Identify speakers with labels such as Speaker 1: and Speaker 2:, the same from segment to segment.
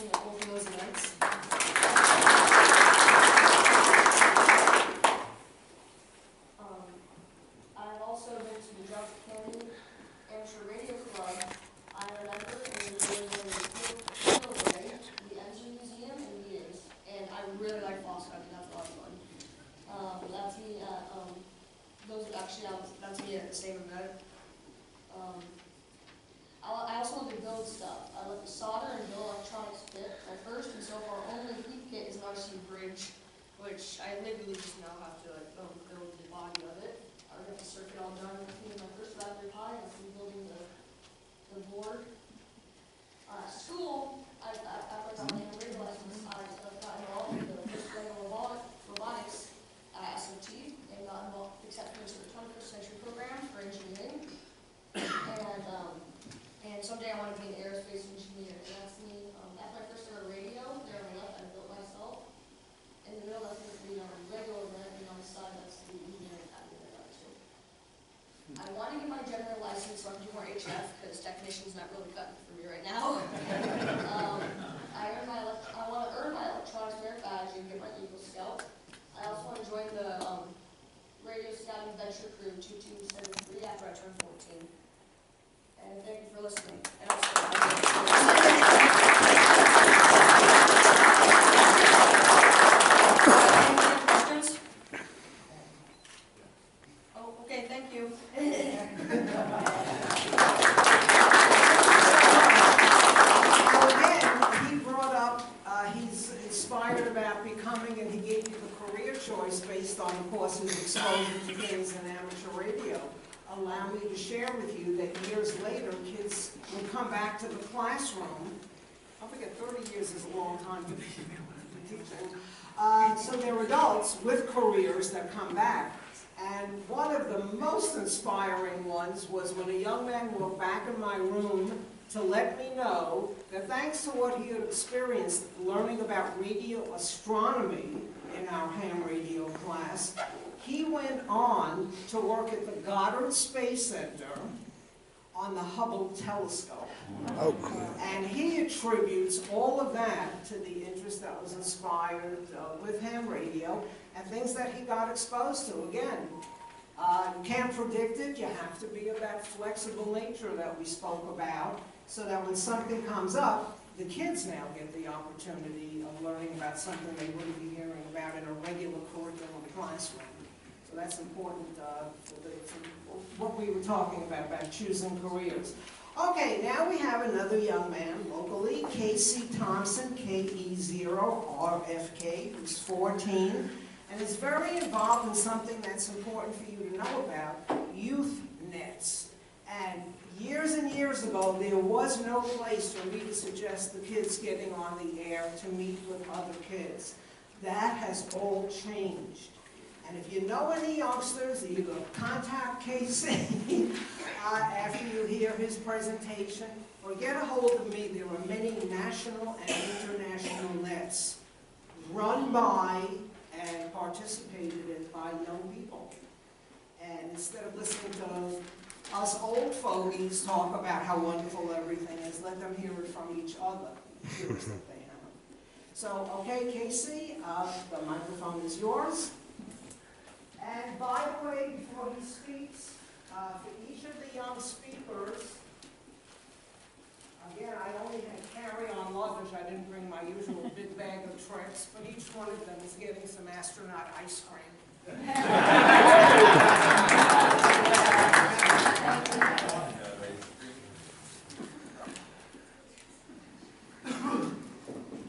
Speaker 1: me at both of those events. I've also been to the Johnson County Amateur Radio Club. I'm a member and we're going to the Engine Museum and meetings. And I really like boss hunting, that's a lot of fun. That's me at, that's me at the same event. I also love to build stuff. I love to solder and build electronics kit. My first and so far only heat kit is an RC bridge, which I literally just now have to build the body of it. I got the circuit all done with me in my first Raspberry Pi. I've been building the board. School, after I got my radio license, I got involved in the first Lego robotics at SOT and got involved acceptance for the 21st century program for engineering. And someday I want to be an aerospace engineer. And that's me. After I first started radio, there on my left, I built myself. In the middle, that's the regular event, and on the side, that's the engineering academy that I got to. I want to get my general license so I can do more HF, because technician's not really cutting for me right now. I want to earn my electronics merit badge and get my Eagle Scout. I also want to join the Radio Scouting Venture Crew 2273 after I turn 14. And thank you for listening. And questions? Oh, okay, thank you.
Speaker 2: Again, he brought up, he's inspired about becoming, and he gave you the career choice based on, of course, his exposure to things in amateur radio. Allow me to share with you that years later, kids would come back to the classroom. I forget, 30 years is a long time to be teaching. So they're adults with careers that come back. And one of the most inspiring ones was when a young man walked back in my room to let me know that thanks to what he had experienced learning about radio astronomy in our ham radio class, he went on to work at the Goddard Space Center on the Hubble telescope.
Speaker 3: Oh, cool.
Speaker 2: And he attributes all of that to the interest that was inspired with ham radio and things that he got exposed to. Again, you can't predict it. You have to be of that flexible nature that we spoke about so that when something comes up, the kids now get the opportunity of learning about something they wouldn't be hearing about in a regular curriculum classroom. So that's important for what we were talking about choosing careers. Okay, now we have another young man locally, Casey Thompson, KE0RFK, who's 14, and is very involved in something that's important for you to know about, youth nets. And years and years ago, there was no place for me to suggest the kids getting on the air to meet with other kids. That has all changed. And if you know any youngsters, either contact Casey after you hear his presentation, or get a hold of me. There are many national and international nets run by and participated in by young people. And instead of listening to us old fogies talk about how wonderful everything is, let them hear it from each other, cures that they have. So, okay, Casey, the microphone is yours. And by the way, before he speaks, for each of the young speakers, again, I only had carry-on luggage. I didn't bring my usual big bag of tricks, but each one of them is getting some astronaut ice cream.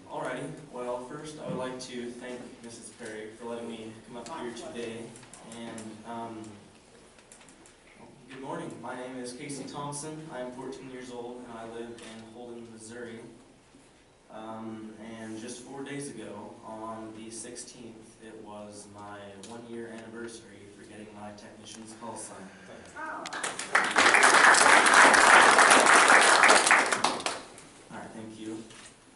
Speaker 4: Alrighty, well, first I would like to thank Mrs. Perry for letting me come up here today. And good morning, my name is Casey Thompson. I am 14 years old and I live in Holden, Missouri. And just 4 days ago, on the 16th, it was my 1-year anniversary for getting my technician's call sign. Alright, thank you.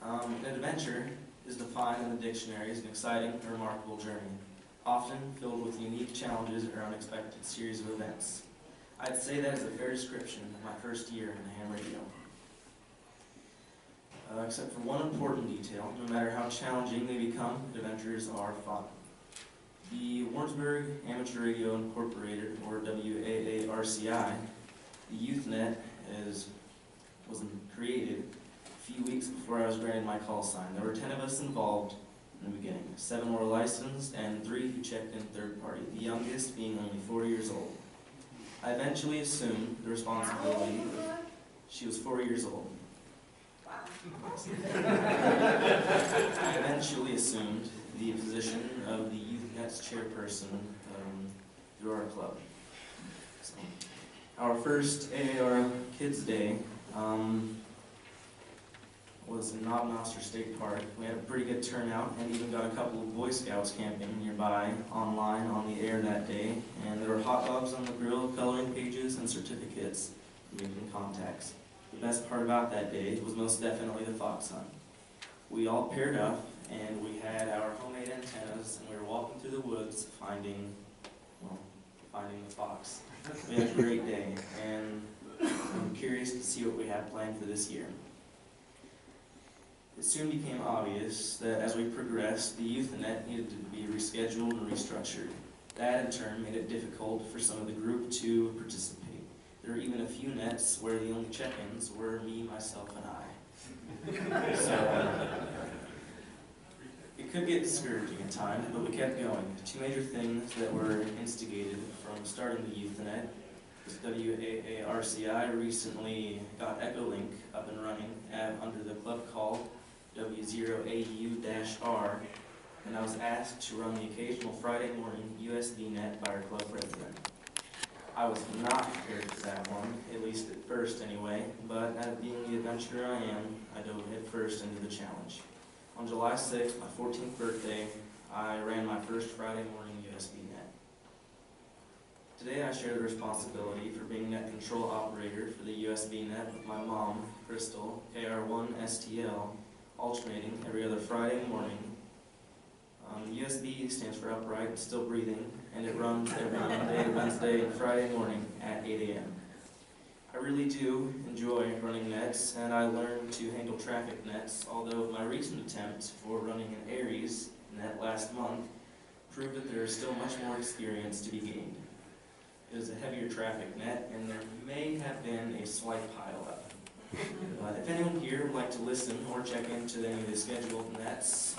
Speaker 4: An adventure is defined in the dictionary as an exciting and remarkable journey, often filled with unique challenges or unexpected series of events. I'd say that is a fair description of my first year in ham radio. except for one important detail. No matter how challenging they become, adventures are fun. The Warrensburg Amateur Radio Incorporated, or WAARCI, the YouthNet, was created a few weeks before I was granted my call sign. There were 10 of us involved in the beginning. 7 were licensed and 3 who checked in third party, the youngest being only 4 years old. I eventually assumed the responsibility. She was 4 years old. I eventually assumed the position of the YouthNet's chairperson through our club. So, our first AAR Kids Day was in Knob State Park. We had a pretty good turnout and even got a couple of Boy Scouts camping nearby online on the air that day. And there were hot dogs on the grill, coloring pages, and certificates for making contacts. The best part about that day was most definitely the fox hunt. We all paired up and we had our homemade antennas and we were walking through the woods finding the fox. We had a great day and I'm curious to see what we have planned for this year. It soon became obvious that as we progressed, the YouthNet needed to be rescheduled and restructured. That in turn made it difficult for some of the group to participate. There were even a few nets where the only check-ins were me, myself, and I. So, it could get discouraging at times, but we kept going. 2 major things that were instigated from starting the YouthNet was WAARCI recently got Echolink up and running under the club call W0AU-R, and I was asked to run the occasional Friday morning USB net by our club president. I was not prepared for that one, at least at first anyway, but being the adventurer I am, I dove headfirst into the challenge. On July 6th, my 14th birthday, I ran my first Friday morning USB net. Today I share the responsibility for being net control operator for the USB net with my mom, Crystal, KR1STL, alternating every other Friday morning. USB stands for upright and still breathing, and it runs every Monday, Wednesday, and Friday morning at 8 a.m. I really do enjoy running nets, and I learned to handle traffic nets, although my recent attempt for running an Aries net last month proved that there is still much more experience to be gained. It is a heavier traffic net, and there may have been a slight pile-up. If anyone here would like to listen or check into any of the scheduled nets,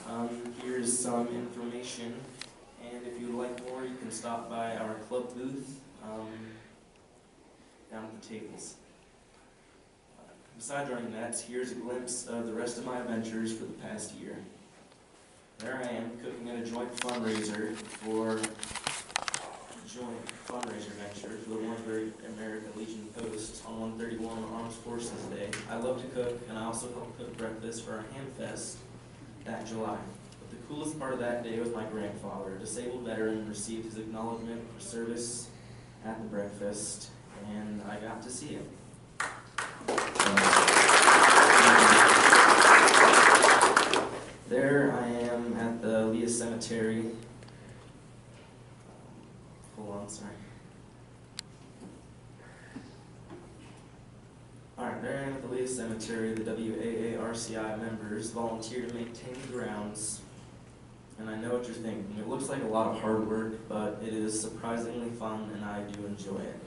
Speaker 4: here's some information. And if you would like more, you can stop by our club booth down at the tables. Besides running nets, here's a glimpse of the rest of my adventures for the past year. There I am, cooking at a joint fundraiser venture for the Warrensburg American Legion Post on 131 Armed Forces Day. I love to cook, and I also helped cook breakfast for our Hamfest that July. But the coolest part of that day was my grandfather, a disabled veteran, received his acknowledgement for service at the breakfast, and I got to see him. There I am at the Leah Cemetery. Hold on, sorry. Alright, there I am at the Leah Cemetery. The WAARCI members volunteer to maintain the grounds. And I know what you're thinking. It looks like a lot of hard work, but it is surprisingly fun and I do enjoy it.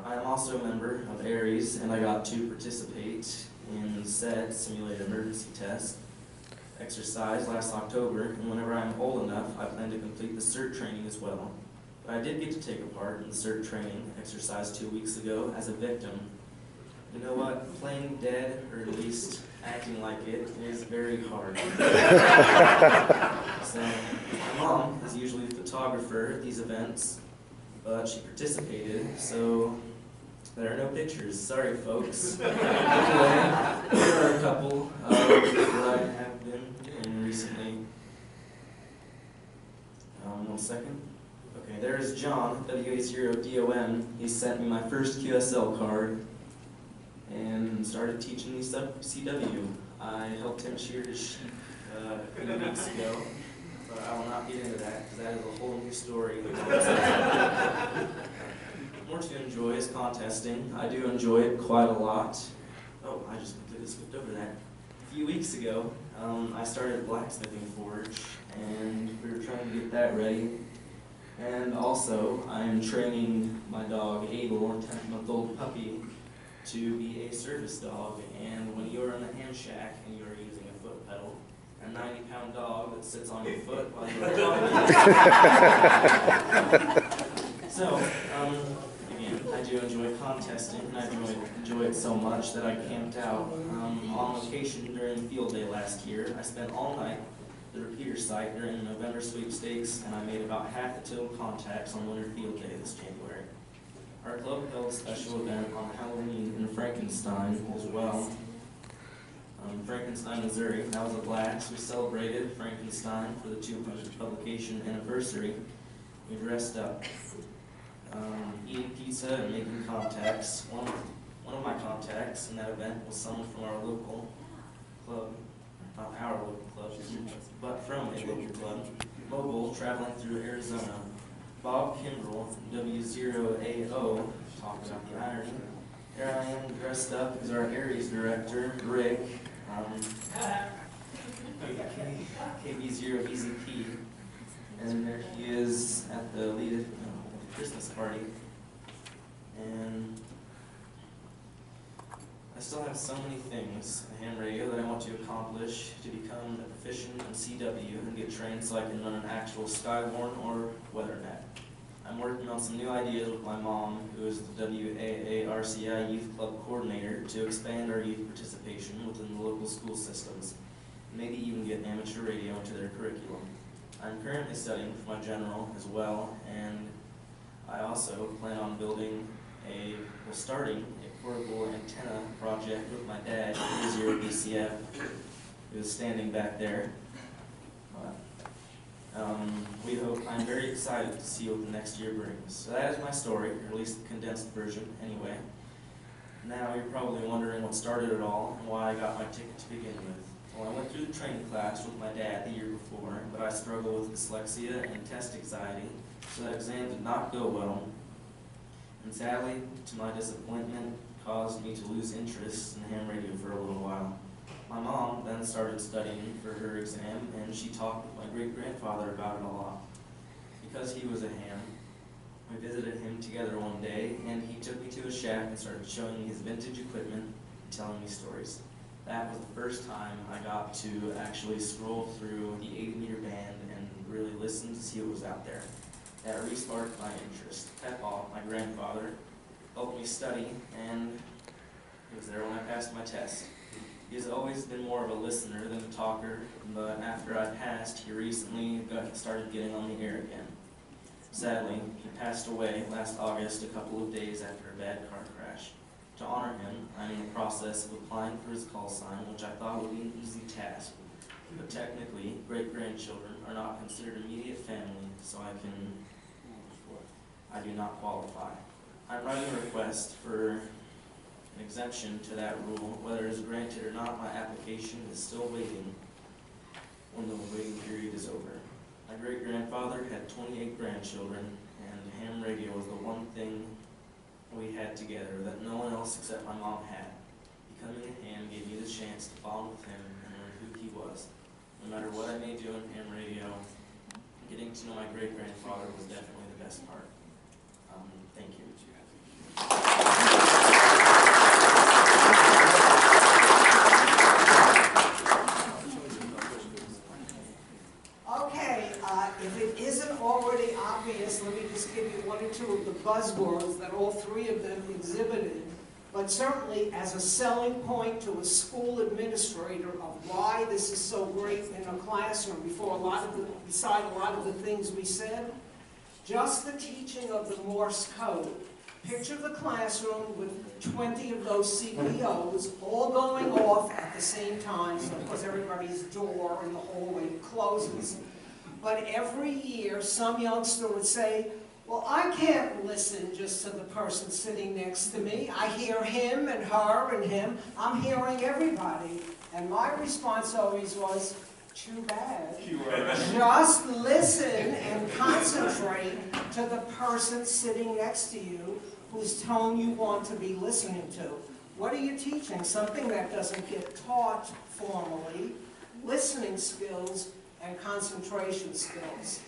Speaker 4: I am also a member of Aries, and I got to participate in said simulated emergency test exercise last October, and whenever I'm old enough, I plan to complete the CERT training as well. But I did get to take a part in the CERT training exercise 2 weeks ago as a victim. You know what? Playing dead, or at least acting like it, is very hard. So, my mom is usually the photographer at these events, but she participated, so there are no pictures. Sorry, folks. There are a couple that I have been doing recently. 1 second. Okay, there's John, WA0DOM. He sent me my first QSL card and started teaching me CW. I helped him shear his sheep a few weeks ago, but I will not get into that because that is a whole new story. More to enjoy is contesting. I do enjoy it quite a lot. Oh, I just completely skipped over that. If few weeks ago, I started blacksmithing forge, and we were trying to get that ready. And also, I'm training my dog, Abel, a 10-month-old puppy, to be a service dog. And when you're in the ham shack and you're using a foot pedal, a 90-pound dog that sits on your foot while you're talking. So, again, I do enjoy contesting, and I enjoy it so much that I camped out on location during field day last year. I spent all night at the repeater site during the November sweepstakes, and I made about half the total contacts on winter field day this January. Our club held a special event on Halloween in Frankenstein as well. Frankenstein, Missouri. That was a blast. We celebrated Frankenstein for the 200th publication anniversary. We dressed up, eating pizza and making contacts. One of my contacts in that event was someone from our local club, not our local club, but from a local club, mobile, traveling through Arizona. Bob Kimbrell, W0AO, talked about the irony. There I am dressed up as our Aries director, Rick, KB0EZP, and there he is at the lead of the Christmas party. And I still have so many things in ham radio that I want to accomplish to become a proficient in CW and get trained so I can run an actual Skywarn or WeatherNet. I'm working on some new ideas with my mom, who is the WAARCI Youth Club Coordinator, to expand our youth participation within the local school systems, and maybe even get amateur radio into their curriculum. I'm currently studying for my general as well, and I also plan on starting a portable antenna project with my dad, K0BCF, who is standing back there. I'm very excited to see what the next year brings. So that is my story, or at least the condensed version anyway. Now you're probably wondering what started it all and why I got my ticket to begin with. Well, I went through the training class with my dad the year before, but I struggle with dyslexia and test anxiety, so that exam did not go well. And sadly, to my disappointment, caused me to lose interest in ham radio for a little while. My mom then started studying for her exam, and she talked with my great-grandfather about it a lot. Because he was a ham, we visited him together one day, and he took me to his shack and started showing me his vintage equipment and telling me stories. That was the first time I got to actually scroll through the 80-meter band and really listen to see what was out there. That re-sparked my interest. Peppa, my grandfather, helped me study, and he was there when I passed my test. He has always been more of a listener than a talker, but after I passed, he recently started getting on the air again. Sadly, he passed away last August, a couple of days after a bad car crash. To honor him, I'm in the process of applying for his call sign, which I thought would be an easy task. But technically, great-grandchildren are not considered immediate family, so I do not qualify. I'm writing a request for an exemption to that rule. Whether it is granted or not, my application is still waiting when the waiting period is over. My great-grandfather had 28 grandchildren, and ham radio was the one thing we had together that no one else except my mom had. Becoming a ham gave me the chance to bond with him and learn who he was. No matter what I may do in ham radio, getting to know my great-grandfather was definitely the best part. Thank you.
Speaker 2: Okay, if it isn't already obvious, let me just give you one or two of the buzzwords that all three of them exhibited, but certainly as a selling point to a school administrator of why this is so great in a classroom, beside a lot of the things we said, just the teaching of the Morse code. Picture the classroom with 20 of those CPOs all going off at the same time, so of course everybody's door in the hallway closes. But every year some youngster would say, well, I can't listen just to the person sitting next to me. I hear him and her and him. I'm hearing everybody. And my response always was, too bad. Just listen and concentrate to the person sitting next to you whose tone you want to be listening to. What are you teaching? Something that doesn't get taught formally, listening skills and concentration skills.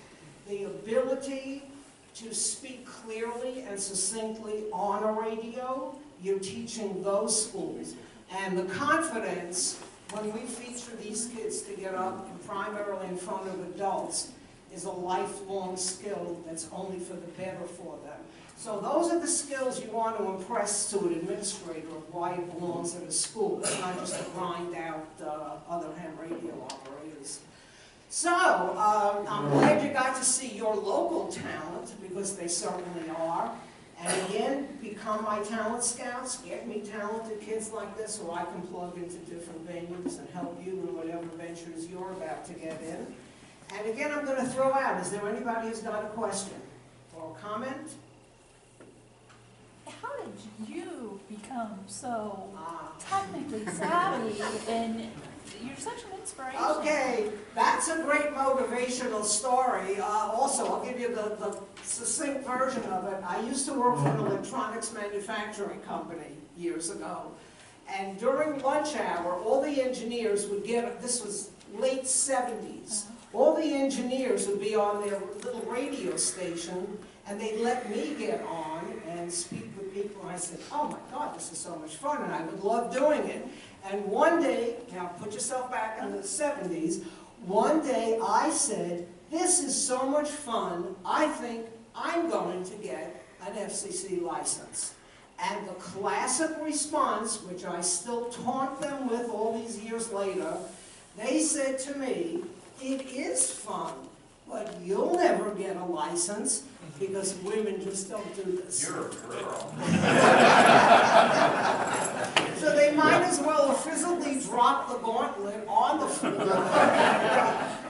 Speaker 2: The ability to speak clearly and succinctly on a radio, you're teaching those schools. And the confidence, when we feature these kids to get up primarily in front of adults, is a lifelong skill that's only for the better for them. So those are the skills you want to impress to an administrator of why it belongs in a school. It's not just to grind out other ham radio operators. So, I'm glad you got to see your local talent, because they certainly are. And again, become my talent scouts, get me talented kids like this so I can plug into different venues and help you in whatever ventures you're about to get in. And again, I'm going to throw out, is there anybody who's got a question or a comment?
Speaker 3: How did you become so technically savvy, and you're such an inspiration?
Speaker 2: Okay, that's a great motivational story. Also, I'll give you the succinct version of it. I used to work for an electronics manufacturing company years ago. And during lunch hour, all the engineers would get, this was late 70s, all the engineers would be on their little radio station, and they'd let me get on and speak with people. And I said, oh my God, this is so much fun, and I would love doing it. And one day, now put yourself back in the 70s, one day I said, this is so much fun, I think I'm going to get an FCC license. And the classic response, which I still taunt them with all these years later, they said to me, it is fun, but you'll never get a license because women just don't do this.
Speaker 5: You're a girl.
Speaker 2: So they might as well have physically dropped the gauntlet on the floor.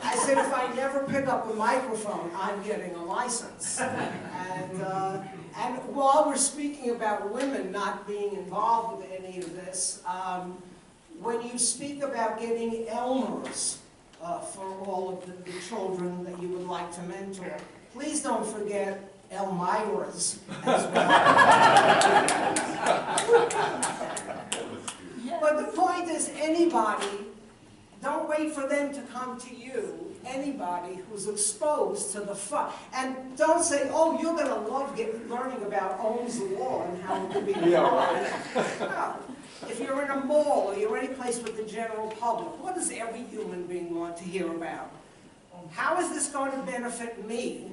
Speaker 2: I said, if I never pick up a microphone, I'm getting a license. And while we're speaking about women not being involved with any of this, when you speak about getting Elmers for all of the children that you would like to mentor, please don't forget Elmira's as well. But the point is, anybody, don't wait for them to come to you. Anybody who's exposed to the fun. And don't say, oh, you're going to love learning about Ohm's law and how it could be applied. No. If you're in a mall or you're any place with the general public, what does every human being want to hear about? How is this going to benefit me?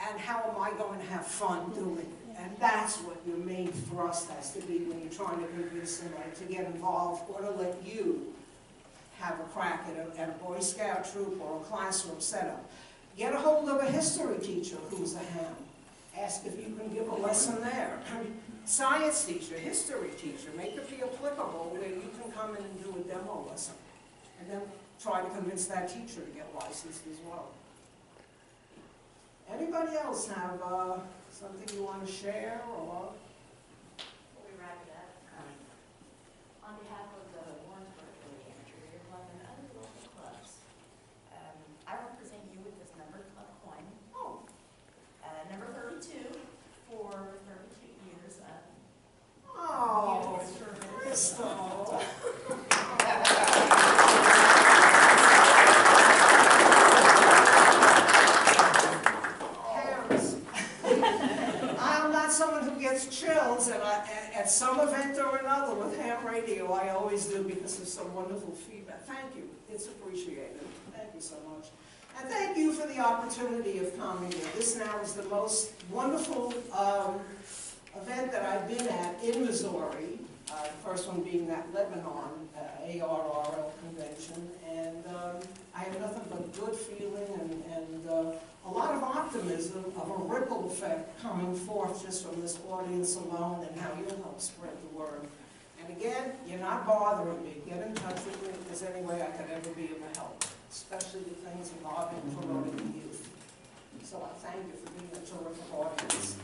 Speaker 2: And how am I going to have fun doing it? And that's what your main thrust has to be when you're trying to convince somebody to get involved or to let you have a crack at a Boy Scout troop or a classroom setup. Get a hold of a history teacher who's a ham. Ask if you can give a lesson there. Science teacher, history teacher, make it be applicable where you can come in and do a demo lesson. And then try to convince that teacher to get licensed as well. Anybody else have something you want to share or?
Speaker 6: Before we wrap it up, on behalf of the Warrensburg Affiliate Manager, 11 other local clubs, I represent you with this numbered club coin.
Speaker 2: Oh.
Speaker 6: Number 32 for 32 years of
Speaker 2: Oh,
Speaker 6: service.
Speaker 2: Crystal. Someone who gets chills at some event or another with ham radio. I always do because of some wonderful feedback. Thank you. It's appreciated. Thank you so much. And thank you for the opportunity of coming here. This now is the most wonderful event that I've been at in Missouri. The first one being that Lebanon ARRL convention. And I have nothing but good feeling and a lot of optimism of a ripple effect coming forth just from this audience alone and how you'll help spread the word. And again, you're not bothering me. Get in touch with me if there's any way I could ever be of help, especially the things involving promoting the youth. So I thank you for being a terrific audience.